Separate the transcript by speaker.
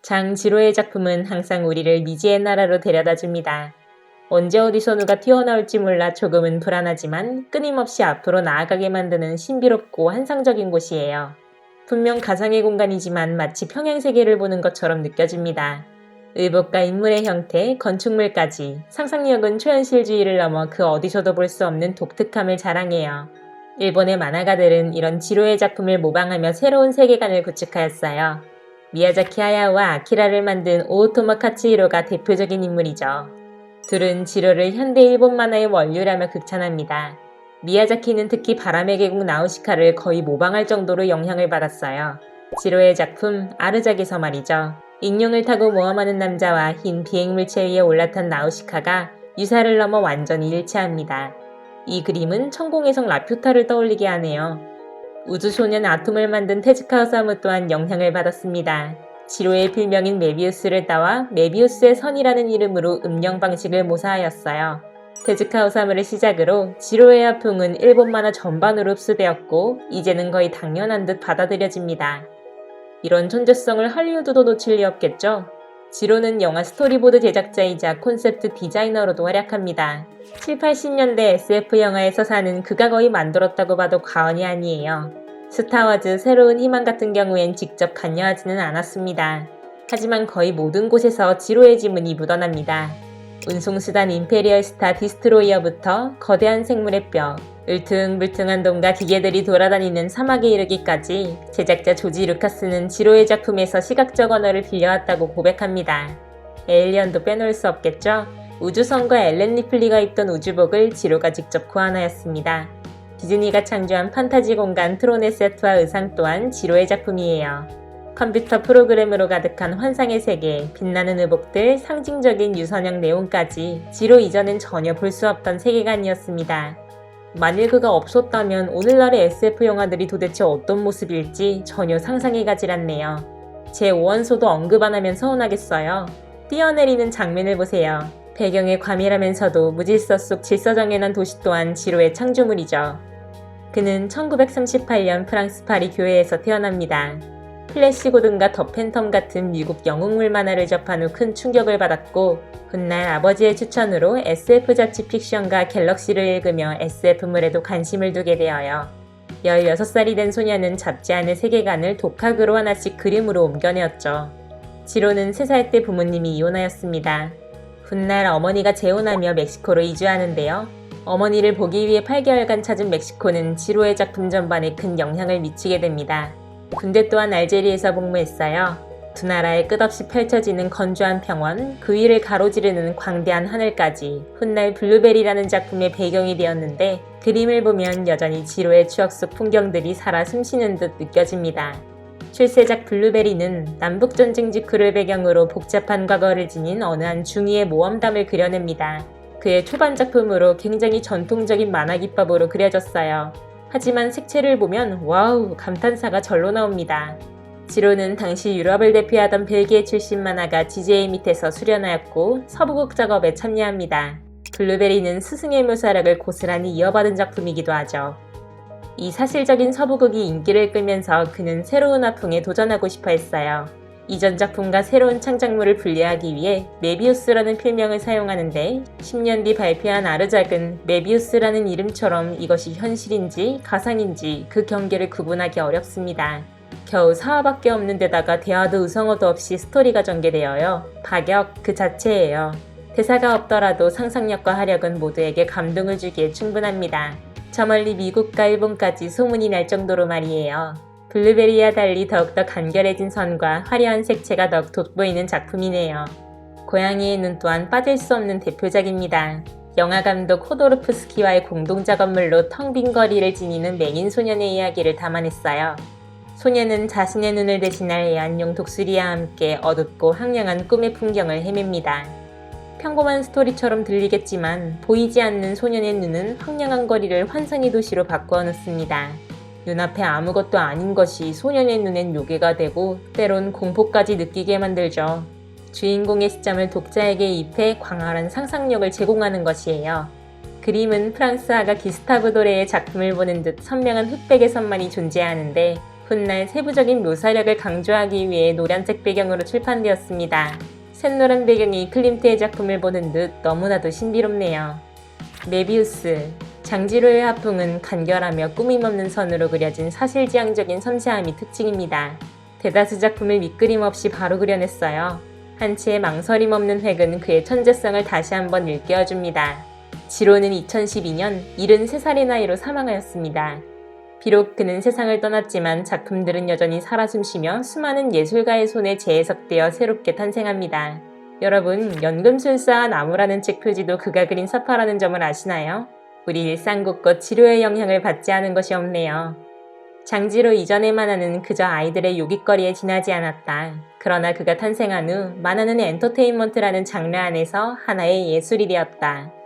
Speaker 1: 장지로의 작품은 항상 우리를 미지의 나라로 데려다 줍니다. 언제 어디서 누가 튀어나올지 몰라 조금은 불안하지만 끊임없이 앞으로 나아가게 만드는 신비롭고 환상적인 곳이에요. 분명 가상의 공간이지만 마치 평행세계를 보는 것처럼 느껴집니다. 의복과 인물의 형태, 건축물까지 상상력은 초현실주의를 넘어 그 어디서도 볼 수 없는 독특함을 자랑해요. 일본의 만화가들은 이런 지로의 작품을 모방하며 새로운 세계관을 구축하였어요. 미야자키 하야오와 아키라를 만든 오오토모 카츠히로가 대표적인 인물이죠. 둘은 지로를 현대 일본 만화의 원류라며 극찬합니다. 미야자키는 특히 바람의 계곡 나우시카를 거의 모방할 정도로 영향을 받았어요. 지로의 작품 아르작에서 말이죠. 익룡을 타고 모험하는 남자와 흰 비행물체 위에 올라탄 나우시카가 유사를 넘어 완전히 일치합니다. 이 그림은 천공의 성 라퓨타를 떠올리게 하네요. 우주소년 아톰을 만든 테즈카 오사무 또한 영향을 받았습니다. 지로의 필명인 메비우스를 따와 메비우스의 선이라는 이름으로 음영 방식을 모사하였어요. 테즈카 오사무를 시작으로 지로의 화풍은 일본 만화 전반으로 흡수되었고 이제는 거의 당연한 듯 받아들여집니다. 이런 존재성을 할리우드도 놓칠 리 없겠죠? 지로는 영화 스토리보드 제작자이자 콘셉트 디자이너로도 활약합니다. 7, 80년대 SF 영화에서 사는 그가 거의 만들었다고 봐도 과언이 아니에요. 스타워즈 새로운 희망 같은 경우엔 직접 관여하지는 않았습니다. 하지만 거의 모든 곳에서 지로의 지문이 묻어납니다. 운송수단 임페리얼 스타 디스트로이어부터 거대한 생물의 뼈, 울퉁불퉁한 돔과 기계들이 돌아다니는 사막에 이르기까지 제작자 조지 루카스는 지로의 작품에서 시각적 언어를 빌려왔다고 고백합니다. 에일리언도 빼놓을 수 없겠죠? 우주선과 엘렌 리플리가 입던 우주복을 지로가 직접 고안하였습니다. 디즈니가 창조한 판타지 공간 트론의 세트와 의상 또한 지로의 작품이에요. 컴퓨터 프로그램으로 가득한 환상의 세계, 빛나는 의복들, 상징적인 유선형 내용까지 지로 이전엔 전혀 볼 수 없던 세계관이었습니다. 만일 그가 없었다면 오늘날의 SF 영화들이 도대체 어떤 모습일지 전혀 상상이 가질 않네요. 제 5원소도 언급 안 하면 서운하겠어요. 뛰어내리는 장면을 보세요. 배경의 과밀하면서도 무질서 속 질서정연한 도시 또한 지로의 창조물이죠. 그는 1938년 프랑스 파리 교회에서 태어납니다. 플래시 고든과 더 팬텀 같은 미국 영웅물 만화를 접한 후 큰 충격을 받았고 훗날 아버지의 추천으로 SF 잡지 픽션과 갤럭시를 읽으며 SF물에도 관심을 두게 되어요. 16살이 된 소녀는 잡지 안의 세계관을 독학으로 하나씩 그림으로 옮겨내었죠. 지로는 3살 때 부모님이 이혼하였습니다. 훗날 어머니가 재혼하며 멕시코로 이주하는데요. 어머니를 보기 위해 8개월간 찾은 멕시코는 지로의 작품 전반에 큰 영향을 미치게 됩니다. 군대 또한 알제리에서 복무했어요. 두 나라에 끝없이 펼쳐지는 건조한 평원, 그 위를 가로지르는 광대한 하늘까지 훗날 블루베리라는 작품의 배경이 되었는데 그림을 보면 여전히 지로의 추억 속 풍경들이 살아 숨쉬는 듯 느껴집니다. 출세작 블루베리는 남북전쟁 직후를 배경으로 복잡한 과거를 지닌 어느 한 중이의 모험담을 그려냅니다. 그의 초반 작품으로 굉장히 전통적인 만화 기법으로 그려졌어요. 하지만 색채를 보면 와우 감탄사가 절로 나옵니다. 지로는 당시 유럽을 대표하던 벨기에 출신 만화가 GJ 밑에서 수련하였고 서부극 작업에 참여합니다. 블루베리는 스승의 묘사력을 고스란히 이어받은 작품이기도 하죠. 이 사실적인 서부극이 인기를 끌면서 그는 새로운 화풍에 도전하고 싶어 했어요. 이전 작품과 새로운 창작물을 분리하기 위해 메비우스라는 필명을 사용하는데 10년 뒤 발표한 아르작은 메비우스라는 이름처럼 이것이 현실인지 가상인지 그 경계를 구분하기 어렵습니다. 겨우 4화밖에 없는 데다가 대화도 의성어도 없이 스토리가 전개되어요. 파격 그 자체예요. 대사가 없더라도 상상력과 화력은 모두에게 감동을 주기에 충분합니다. 저 멀리 미국과 일본까지 소문이 날 정도로 말이에요. 블루베리와 달리 더욱더 간결해진 선과 화려한 색채가 더욱 돋보이는 작품이네요. 고양이의 눈 또한 빠질 수 없는 대표작입니다. 영화감독 호도르프스키와의 공동작업물로 텅 빈 거리를 지니는 맹인 소년의 이야기를 담아냈어요. 소년은 자신의 눈을 대신할 애완용 독수리와 함께 어둡고 황량한 꿈의 풍경을 헤맵니다. 평범한 스토리처럼 들리겠지만 보이지 않는 소년의 눈은 황량한 거리를 환상의 도시로 바꾸어 놓습니다. 눈앞에 아무것도 아닌 것이 소년의 눈엔 요괴가 되고 때론 공포까지 느끼게 만들죠. 주인공의 시점을 독자에게 입해 광활한 상상력을 제공하는 것이에요. 그림은 프랑스 화가 기스타브 도레의 작품을 보는 듯 선명한 흑백의 선만이 존재하는데 훗날 세부적인 묘사력을 강조하기 위해 노란색 배경으로 출판되었습니다. 샛노란 배경이 클림트의 작품을 보는 듯 너무나도 신비롭네요. 메비우스. 장지로의 화풍은 간결하며 꾸밈없는 선으로 그려진 사실지향적인 섬세함이 특징입니다. 대다수 작품을 밑그림 없이 바로 그려냈어요. 한치의 망설임 없는 획은 그의 천재성을 다시 한번 일깨워줍니다. 지로는 2012년 73살의 나이로 사망하였습니다. 비록 그는 세상을 떠났지만 작품들은 여전히 살아 숨쉬며 수많은 예술가의 손에 재해석되어 새롭게 탄생합니다. 여러분, 연금술사와 나무라는 책 표지도 그가 그린 서파라는 점을 아시나요? 우리 일상 곳곳 지로의 영향을 받지 않은 것이 없네요. 장지로 이전의 만화는 그저 아이들의 요깃거리에 지나지 않았다. 그러나 그가 탄생한 후 만화는 엔터테인먼트라는 장르 안에서 하나의 예술이 되었다.